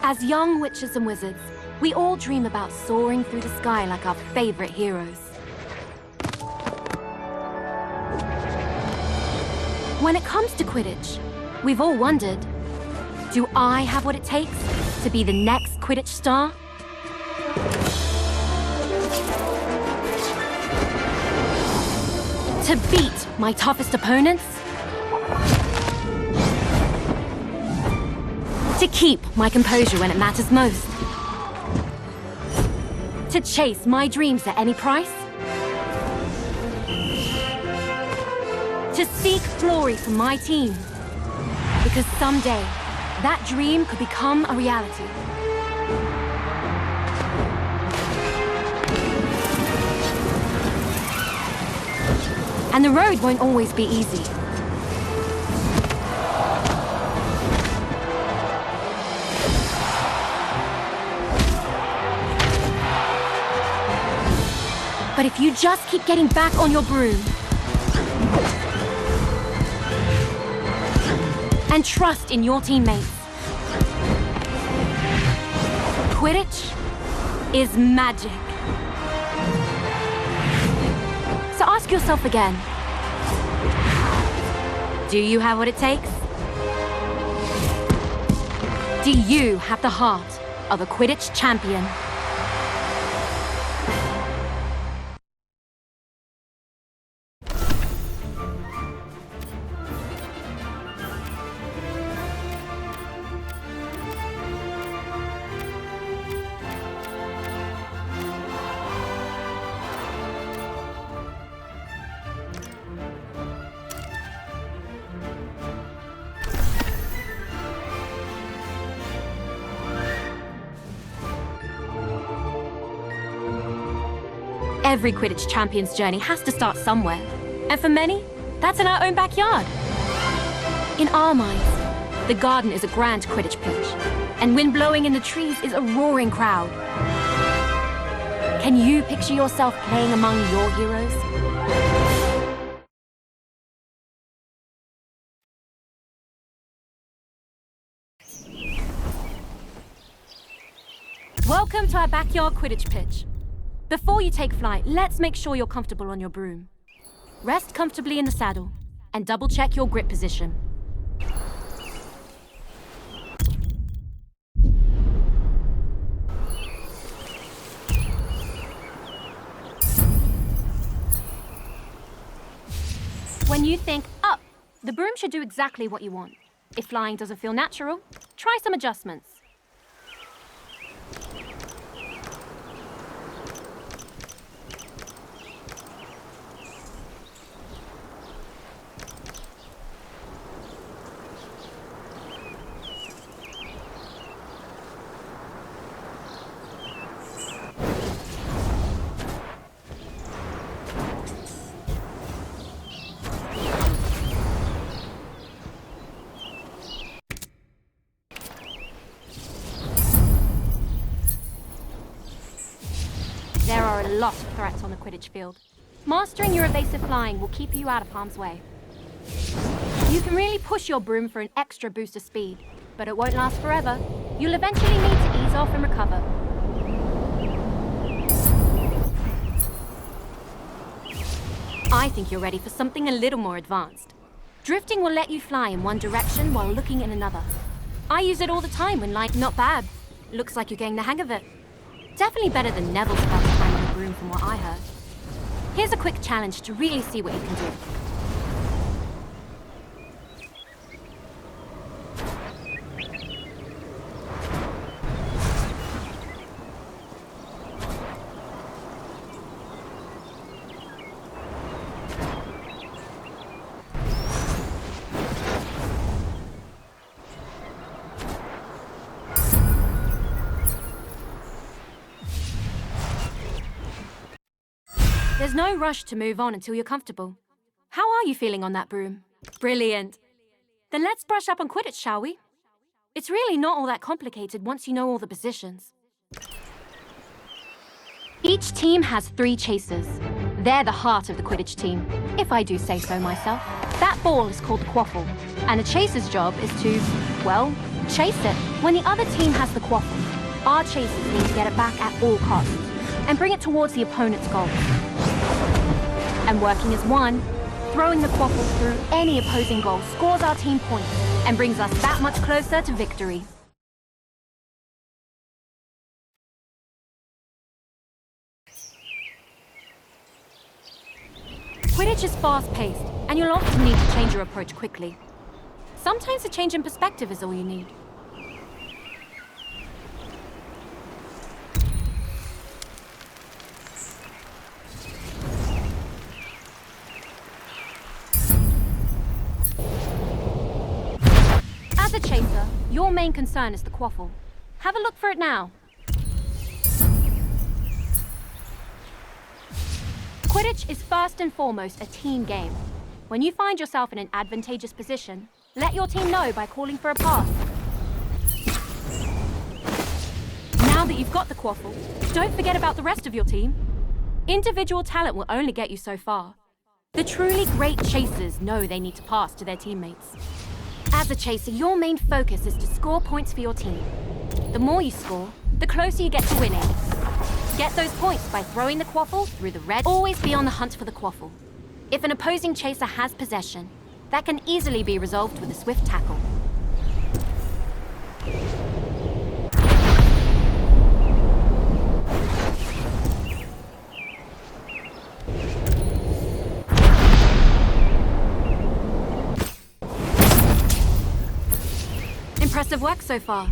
As young witches and wizards, we all dream about soaring through the sky like our favorite heroes. When it comes to Quidditch, we've all wondered, do I have what it takes to be the next Quidditch star? To beat my toughest opponents? To keep my composure when it matters most? To chase my dreams at any price? To seek glory for my team? Because someday, that dream could become a reality. And the road won't always be easy. But if you just keep getting back on your broom and trust in your teammates, Quidditch is magic. So ask yourself again, do you have what it takes? Do you have the heart of a Quidditch champion? Every Quidditch champion's journey has to start somewhere. And for many, that's in our own backyard. In our minds, the garden is a grand Quidditch pitch, and wind blowing in the trees is a roaring crowd. Can you picture yourself playing among your heroes? Welcome to our backyard Quidditch pitch. Before you take flight, let's make sure you're comfortable on your broom. Rest comfortably in the saddle and double-check your grip position. When you think, up, the broom should do exactly what you want. If flying doesn't feel natural, try some adjustments. There are a lot of threats on the Quidditch field. Mastering your evasive flying will keep you out of harm's way. You can really push your broom for an extra boost of speed, but it won't last forever. You'll eventually need to ease off and recover. I think you're ready for something a little more advanced. Drifting will let you fly in one direction while looking in another. I use it all the time when like, not bad. Looks like you're getting the hang of it. Definitely better than Neville's first time on the broom from what I heard. Here's a quick challenge to really see what you can do. There's no rush to move on until you're comfortable. How are you feeling on that broom? Brilliant. Then let's brush up on Quidditch, shall we? It's really not all that complicated once you know all the positions. Each team has 3 chasers. They're the heart of the Quidditch team, if I do say so myself. That ball is called the quaffle. And a chaser's job is to, well, chase it. When the other team has the quaffle, our chasers need to get it back at all costs and bring it towards the opponent's goal. And working as one, throwing the quaffle through any opposing goal scores our team points and brings us that much closer to victory. Quidditch is fast-paced, and you'll often need to change your approach quickly. Sometimes a change in perspective is all you need. As a chaser, your main concern is the quaffle. Have a look for it now. Quidditch is first and foremost a team game. When you find yourself in an advantageous position, let your team know by calling for a pass. Now that you've got the quaffle, don't forget about the rest of your team. Individual talent will only get you so far. The truly great chasers know they need to pass to their teammates. As a chaser, your main focus is to score points for your team. The more you score, the closer you get to winning. Get those points by throwing the quaffle through the red. Always be on the hunt for the quaffle. If an opposing chaser has possession, that can easily be resolved with a swift tackle. Impressive work so far.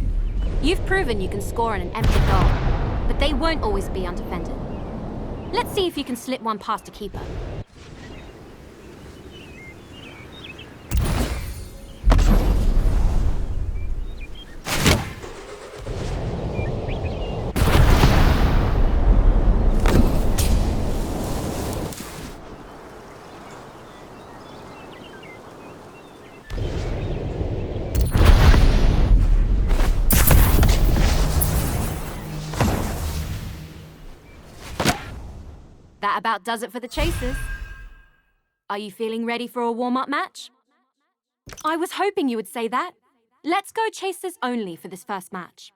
You've proven you can score in an empty goal, but they won't always be undefended. Let's see if you can slip one past a keeper. That about does it for the chasers. Are you feeling ready for a warm-up match? I was hoping you would say that. Let's go chasers only for this first match.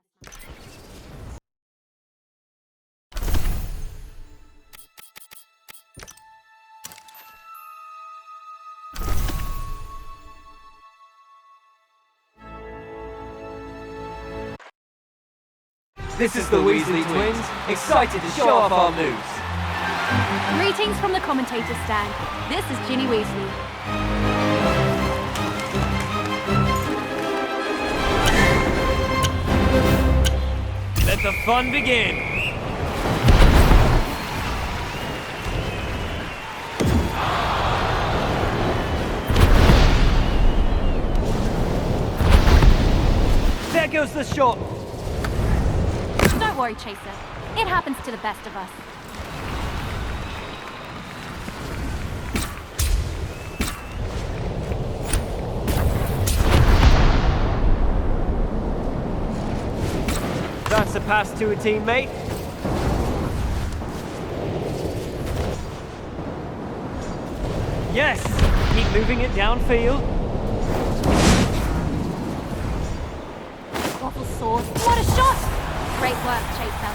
This is the Weasley twins, excited to show off our moves. Greetings from the commentator stand. This is Ginny Weasley. Let the fun begin. There goes the shot. Don't worry, Chaser. It happens to the best of us. That's a pass to a teammate. Yes! Keep moving it downfield. Waffle sauce. What a shot! Great work, Chaser.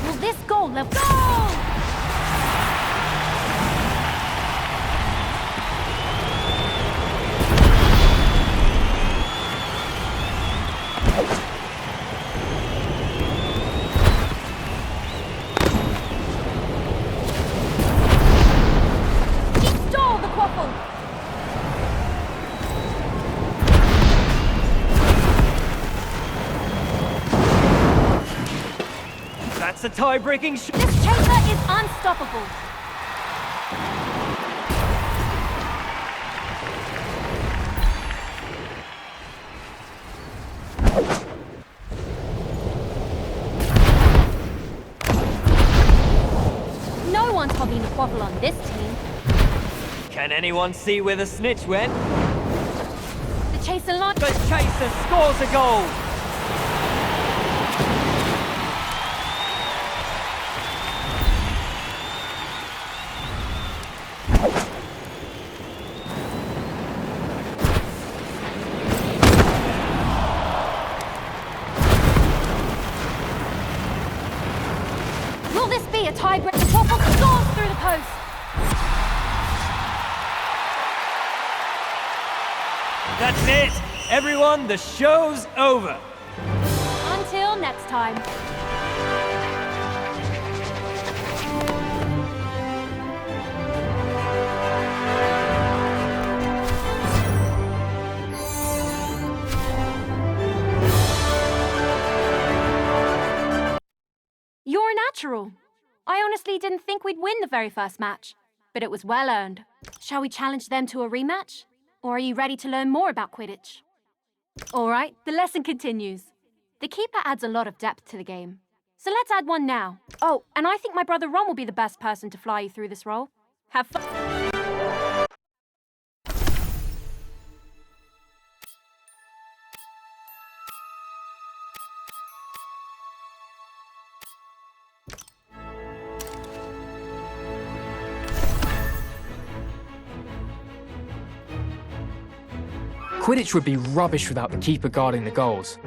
Will this goal level? Goal! That's a tie-breaking shot. This chaser is unstoppable. copying the quaffle on this team. Can anyone see where the snitch went? The chaser launch. The chaser scores a goal! Will this be a tiebreak? The quaffle scores through the post. That's it! Everyone, the show's over! Until next time. You're a natural. I honestly didn't think we'd win the very first match, but it was well earned. Shall we challenge them to a rematch? Or are you ready to learn more about Quidditch? All right, the lesson continues. The keeper adds a lot of depth to the game. So let's add one now. Oh, and I think my brother Ron will be the best person to fly you through this role. Have fun. Quidditch would be rubbish without the keeper guarding the goals.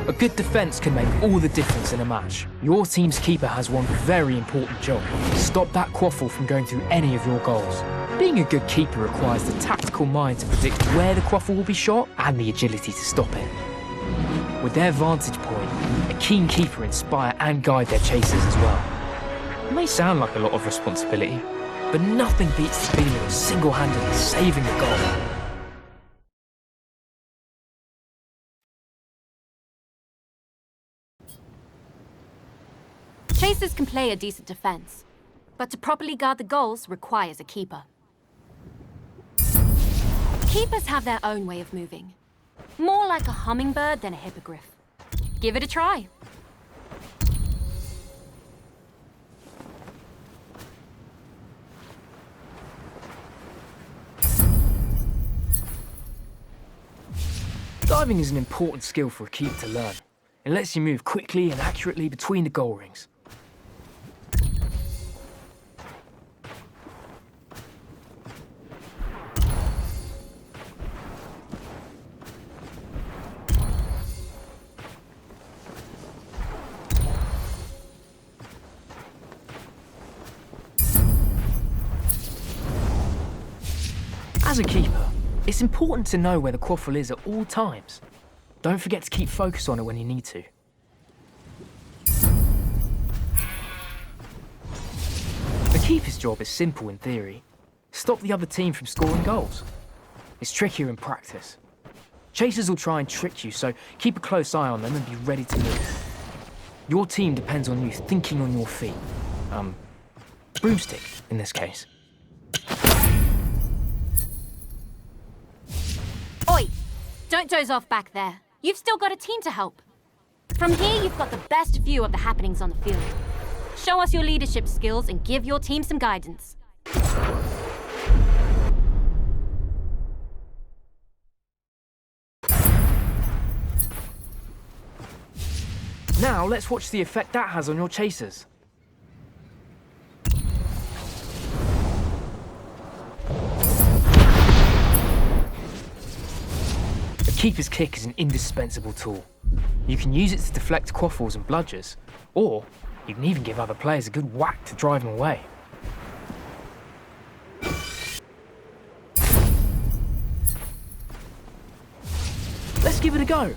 A good defence can make all the difference in a match. Your team's keeper has one very important job: stop that quaffle from going through any of your goals. Being a good keeper requires the tactical mind to predict where the quaffle will be shot and the agility to stop it. With their vantage point, a keen keeper inspire and guide their chasers as well. It may sound like a lot of responsibility, but nothing beats the feeling of single-handedly saving a goal. Chasers can play a decent defense, but to properly guard the goals requires a keeper. Keepers have their own way of moving. More like a hummingbird than a hippogriff. Give it a try. Diving is an important skill for a keeper to learn. It lets you move quickly and accurately between the goal rings. As a keeper, it's important to know where the quaffle is at all times. Don't forget to keep focus on it when you need to. The keeper's job is simple in theory. Stop the other team from scoring goals. It's trickier in practice. Chasers will try and trick you, so keep a close eye on them and be ready to move. Your team depends on you thinking on your feet. Broomstick, in this case. Oi! Don't doze off back there. You've still got a team to help. From here, you've got the best view of the happenings on the field. Show us your leadership skills and give your team some guidance. Now, let's watch the effect that has on your chasers. A keeper's kick is an indispensable tool. You can use it to deflect quaffles and bludgers, or you can even give other players a good whack to drive them away. Let's give it a go.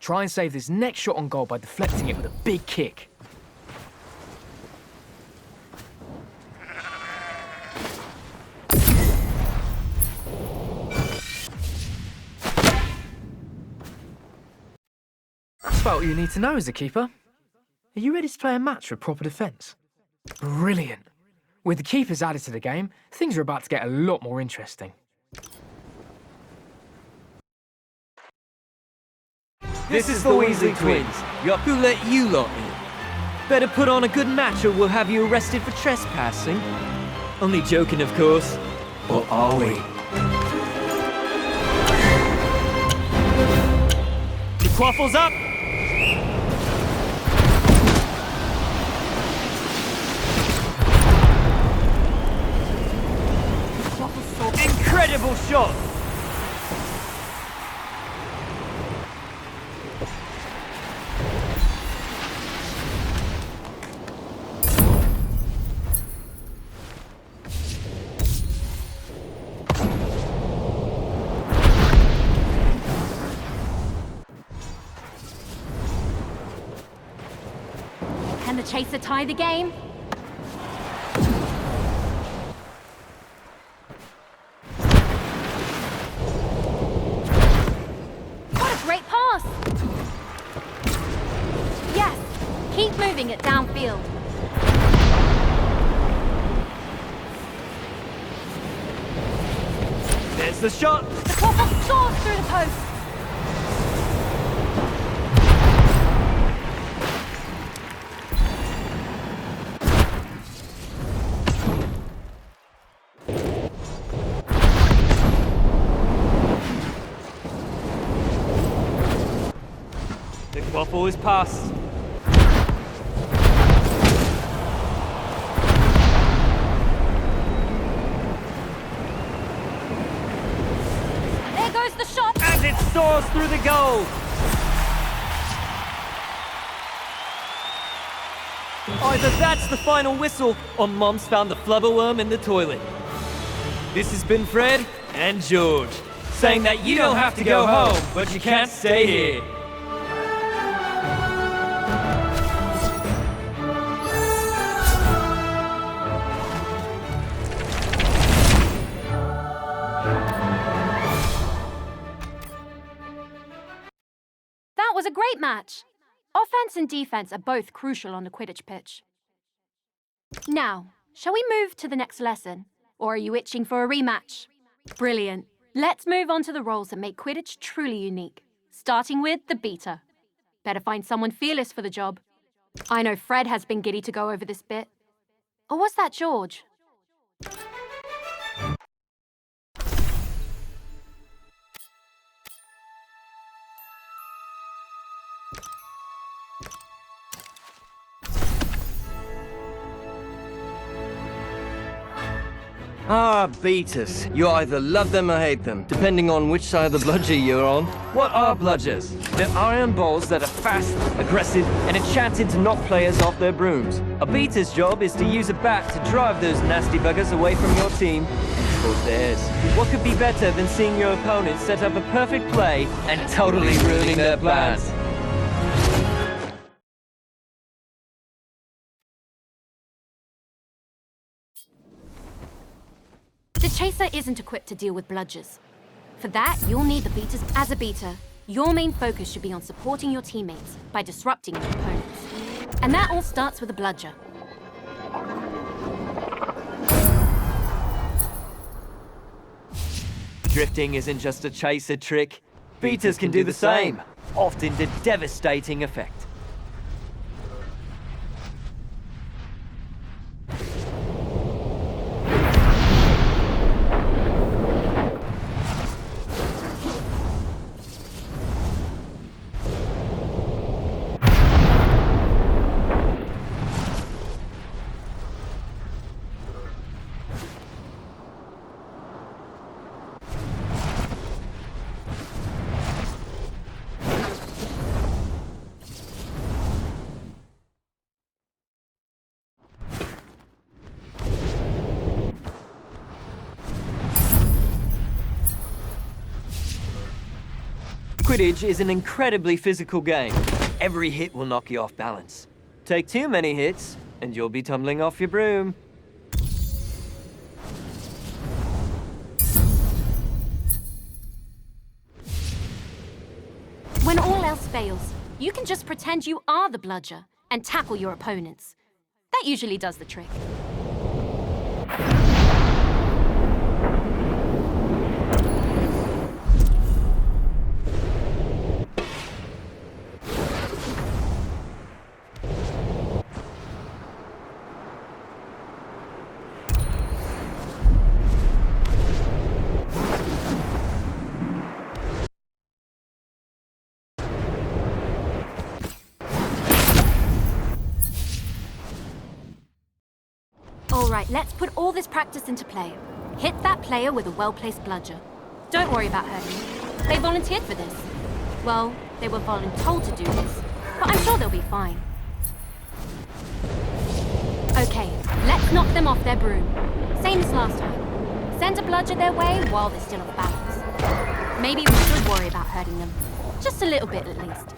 Try and save this next shot on goal by deflecting it with a big kick. That's about all you need to know as a keeper. Are you ready to play a match with proper defence? Brilliant. With the keepers added to the game, things are about to get a lot more interesting. This is the Weasley twins. Who let you lot in? Better put on a good match or we'll have you arrested for trespassing. Only joking, of course. Or are we? The quaffle's up! Incredible shot! Can the chaser tie the game? What a great pass! Yes, keep moving it downfield. There's the shot! The quaffle soars through the post. The quaffle is passed. There goes the shot. And it soars through the goal! Either that's the final whistle, or Mom's found the flubberworm in the toilet. This has been Fred and George, saying that you don't have to go home, but you can't stay here. That was a great match. Offense and defense are both crucial on the Quidditch pitch. Now, shall we move to the next lesson? Or are you itching for a rematch? Brilliant. Let's move on to the roles that make Quidditch truly unique. Starting with the beater. Better find someone fearless for the job. I know Fred has been giddy to go over this bit. Or was that George? Ah, beaters. You either love them or hate them, depending on which side of the bludger you're on. What are bludgers? They're iron balls that are fast, aggressive, and enchanted to knock players off their brooms. A beater's job is to use a bat to drive those nasty buggers away from your team and towards theirs. What could be better than seeing your opponent set up a perfect play and totally ruining their plans? The chaser isn't equipped to deal with bludgers. For that, you'll need the beaters. As a beater, your main focus should be on supporting your teammates by disrupting your opponents. And that all starts with a bludger. Drifting isn't just a chaser trick. Beaters can do the same, often to devastating effect. Quidditch is an incredibly physical game. Every hit will knock you off balance. Take too many hits, and you'll be tumbling off your broom. When all else fails, you can just pretend you are the bludger and tackle your opponents. That usually does the trick. Alright, let's put all this practice into play. Hit that player with a well-placed bludger. Don't worry about hurting them. They volunteered for this. Well, they were voluntold to do this, but I'm sure they'll be fine. Okay, let's knock them off their broom. Same as last time. Send a bludger their way while they're still off balance. Maybe we should worry about hurting them. Just a little bit at least.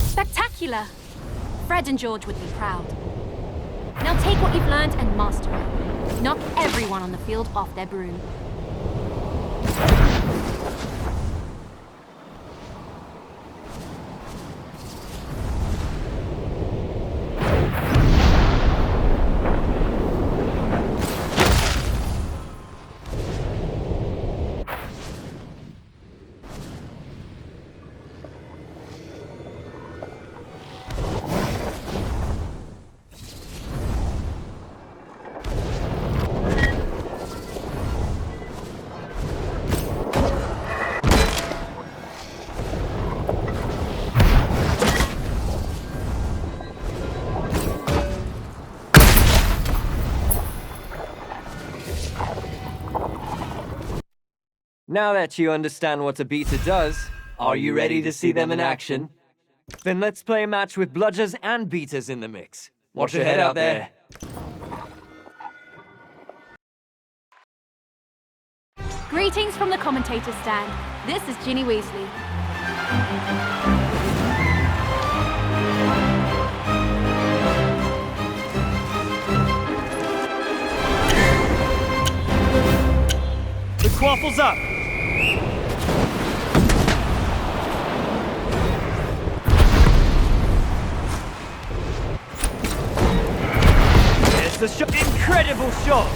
Spectacular! Fred and George would be proud. Now take what you've learned and master it. Knock everyone on the field off their broom. Now that you understand what a beater does, are you ready to see them in action? Then let's play a match with bludgers and beaters in the mix. Watch your head out there. Greetings from the commentator stand. This is Ginny Weasley. The quaffle's up! There's the shot! Incredible shot!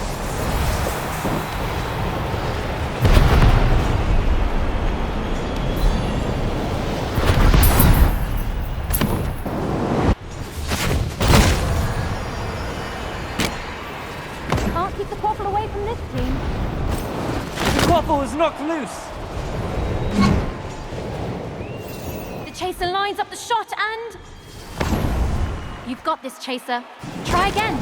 Can't keep the quaffle away from this team. The quaffle is knocked loose! The chaser lines up the shot and... You've got this, Chaser. Try again.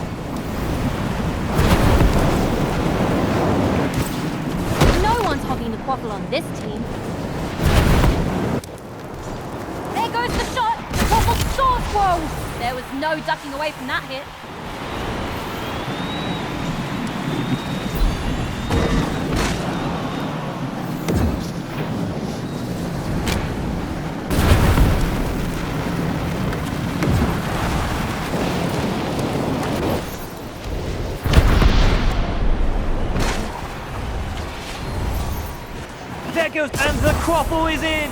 No one's hogging the quaffle on this team. There goes the shot! The quaffle scores! Whoa! There was no ducking away from that hit. There goes, and the quaffle is in!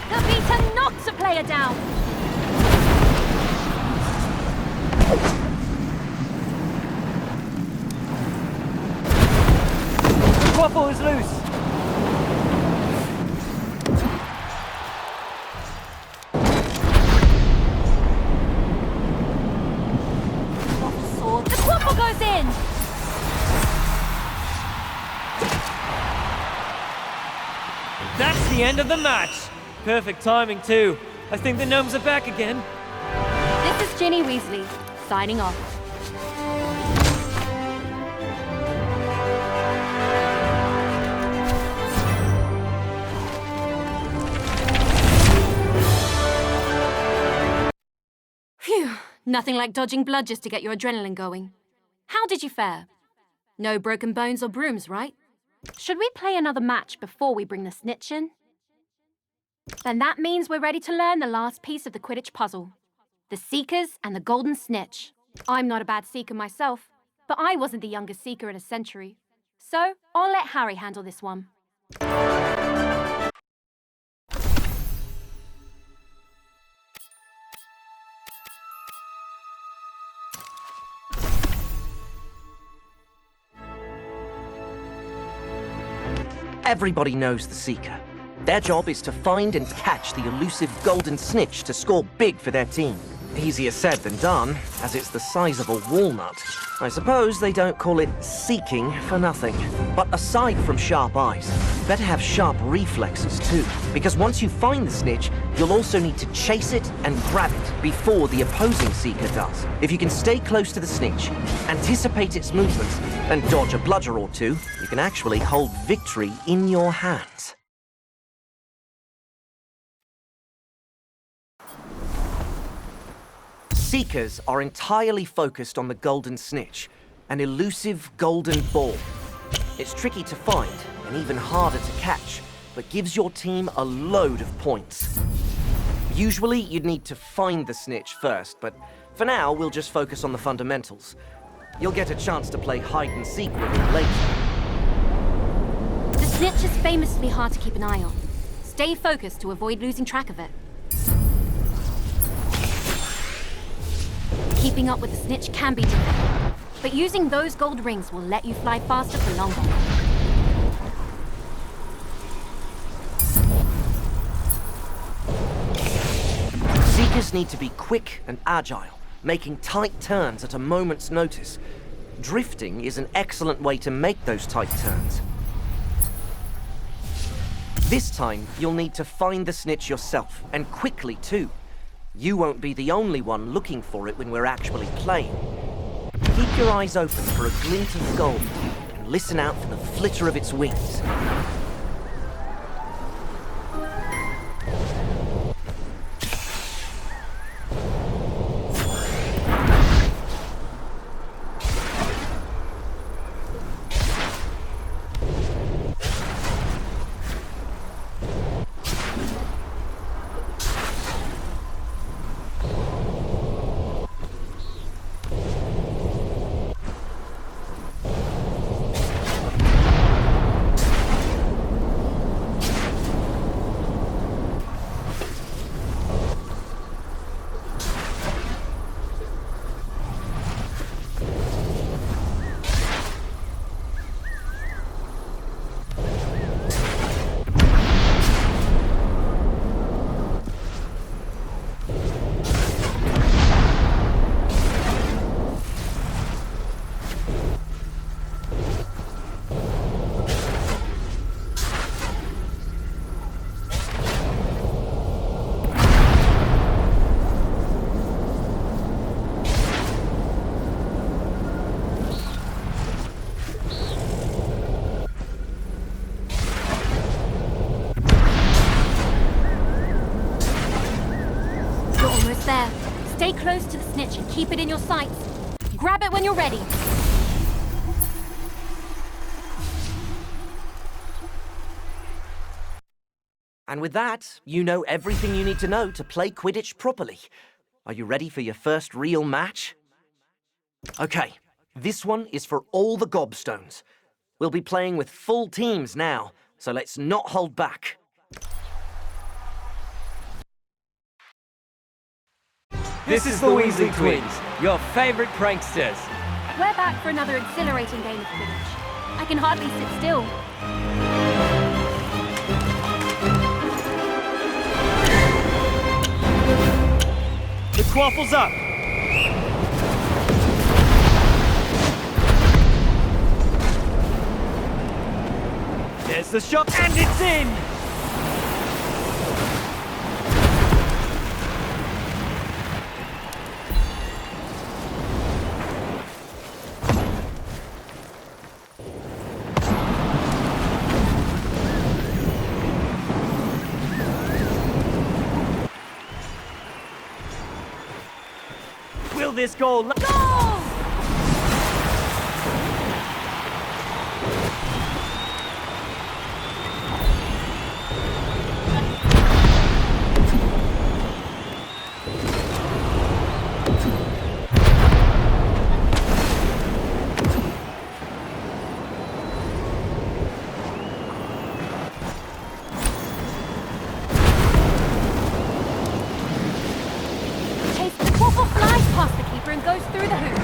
The beater knocks a player down. The quaffle is loose! Quaffle sword. The quaffle goes in. That's the end of the match! Perfect timing, too. I think the gnomes are back again. This is Ginny Weasley, signing off. Phew, nothing like dodging bludgers to get your adrenaline going. How did you fare? No broken bones or brooms, right? Should we play another match before we bring the snitch in? Then that means we're ready to learn the last piece of the Quidditch puzzle. The Seekers and the Golden Snitch. I'm not a bad Seeker myself, but I wasn't the youngest Seeker in a century. So, I'll let Harry handle this one. Everybody knows the Seeker. Their job is to find and catch the elusive Golden Snitch to score big for their team. Easier said than done, as it's the size of a walnut. I suppose they don't call it seeking for nothing. But aside from sharp eyes, you better have sharp reflexes too. Because once you find the snitch, you'll also need to chase it and grab it before the opposing seeker does. If you can stay close to the snitch, anticipate its movements, and dodge a bludger or two, you can actually hold victory in your hands. Seekers are entirely focused on the golden snitch, an elusive golden ball. It's tricky to find and even harder to catch, but gives your team a load of points. Usually you'd need to find the snitch first, but for now we'll just focus on the fundamentals. You'll get a chance to play hide and seek with it later. The snitch is famously hard to keep an eye on. Stay focused to avoid losing track of it. Keeping up with the snitch can be difficult, but using those gold rings will let you fly faster for longer. Seekers need to be quick and agile, making tight turns at a moment's notice. Drifting is an excellent way to make those tight turns. This time, you'll need to find the snitch yourself, and quickly too. You won't be the only one looking for it when we're actually playing. Keep your eyes open for a glint of gold, and listen out for the flitter of its wings. There. Stay close to the snitch and keep it in your sights. Grab it when you're ready. And with that, you know everything you need to know to play Quidditch properly. Are you ready for your first real match? Okay, this one is for all the gobstones. We'll be playing with full teams now, so let's not hold back. This is the Weasley Twins, your favorite pranksters. We're back for another exhilarating game of Quidditch. I can hardly sit still. The quaffle's up. There's the shot, and it's in! Will this goal... Goal! And goes through the hoop.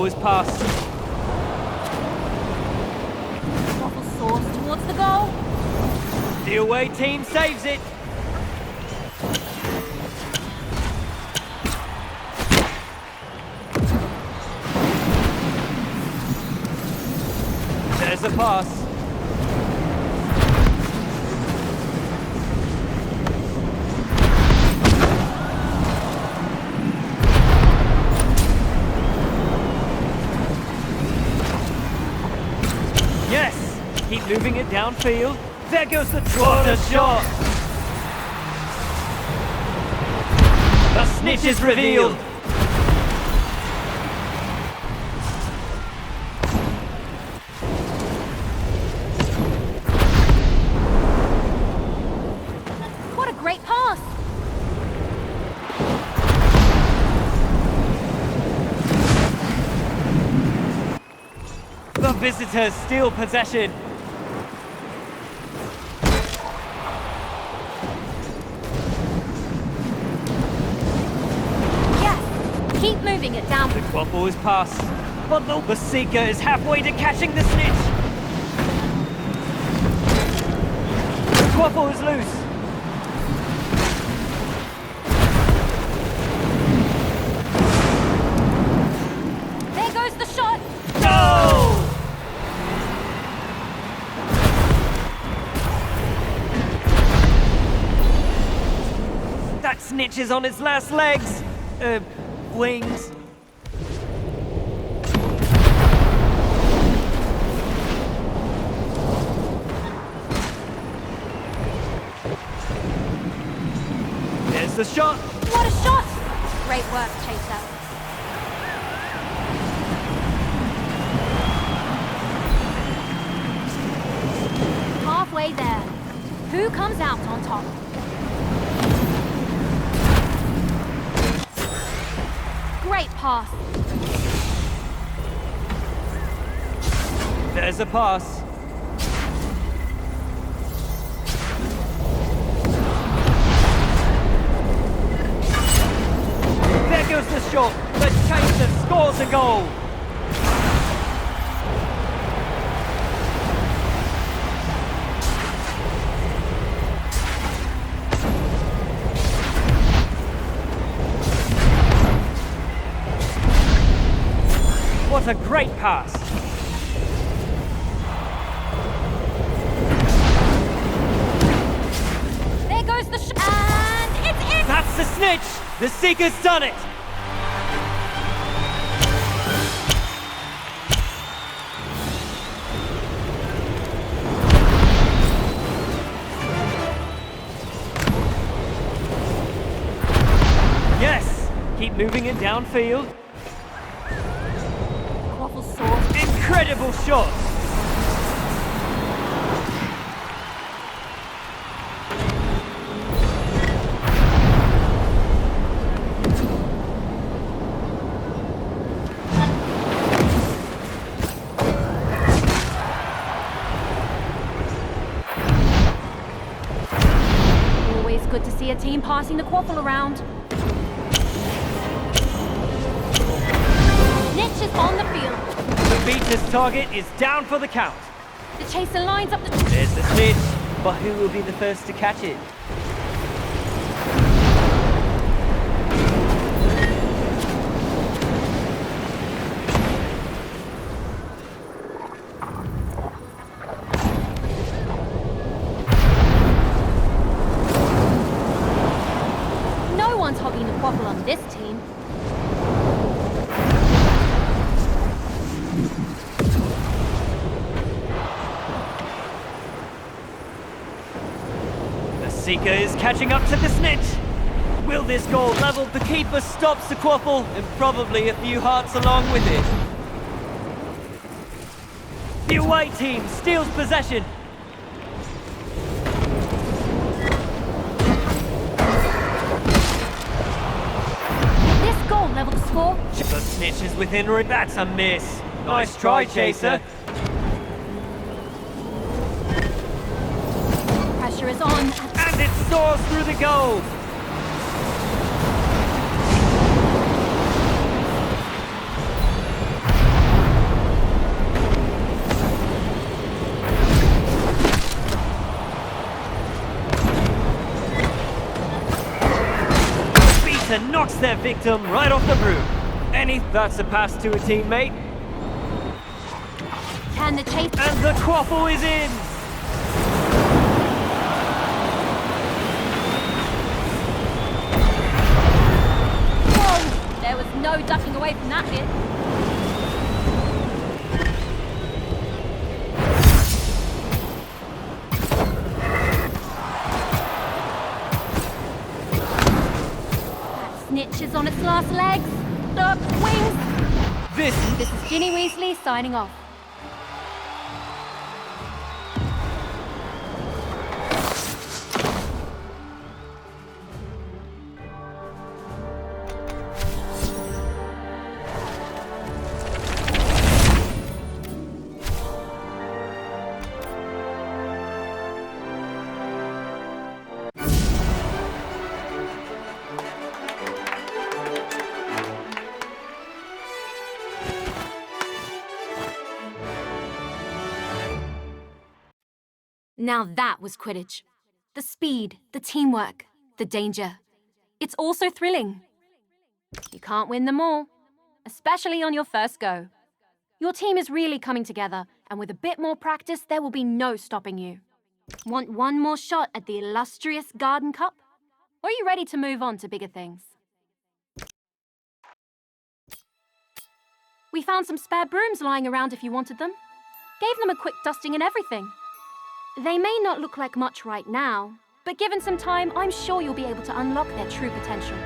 is passed. Quaffle soars towards the goal. The away team saves it. There's a pass. Yes! Keep moving it downfield. There goes the what a shot! The snitch is revealed. What a great pass! The visitors steal possession. Yes! Keep moving it down. The quaffle is passed, but the Seeker is halfway to catching the snitch. The quaffle is loose. There goes the shot! Goal! That snitch is on its last legs. Wings. There's the shot. What a shot! Great work, Chaser. Halfway there. Who comes out on top? Great pass. There's a pass. There goes the shot. The Chaser scores a goal. What a great pass. There goes the shot. And it's in! That's the snitch. The Seeker's done it. Yes. Keep moving it downfield. Quaffle soars. Incredible shot. Always good to see a team passing the quaffle around. Snitch is on the field. The beater's target is down for the count. The Chaser lines up the... There's the snitch, but who will be the first to catch it? No one's hogging the quaffle on this team. The Seeker is catching up to the snitch. Will this goal level? The keeper stops the quaffle and probably a few hearts along with it. The away team steals possession. This goal level the score. The snitch is within reach. That's a miss. Nice try, Chaser. Pressure is on. And it soars through the goal. knocks their victim right off the broom. That's a pass to a teammate. Can the chase... And the quaffle is in! Whoa! There was no ducking away from that hit. That snitch is on its last legs. Up, wings! This is Ginny Weasley signing off. Now that was Quidditch. The speed, the teamwork, the danger. It's also thrilling. You can't win them all, especially on your first go. Your team is really coming together, and with a bit more practice, there will be no stopping you. Want one more shot at the illustrious Garden Cup? Or are you ready to move on to bigger things? We found some spare brooms lying around if you wanted them. Gave them a quick dusting and everything. They may not look like much right now, but given some time, I'm sure you'll be able to unlock their true potential.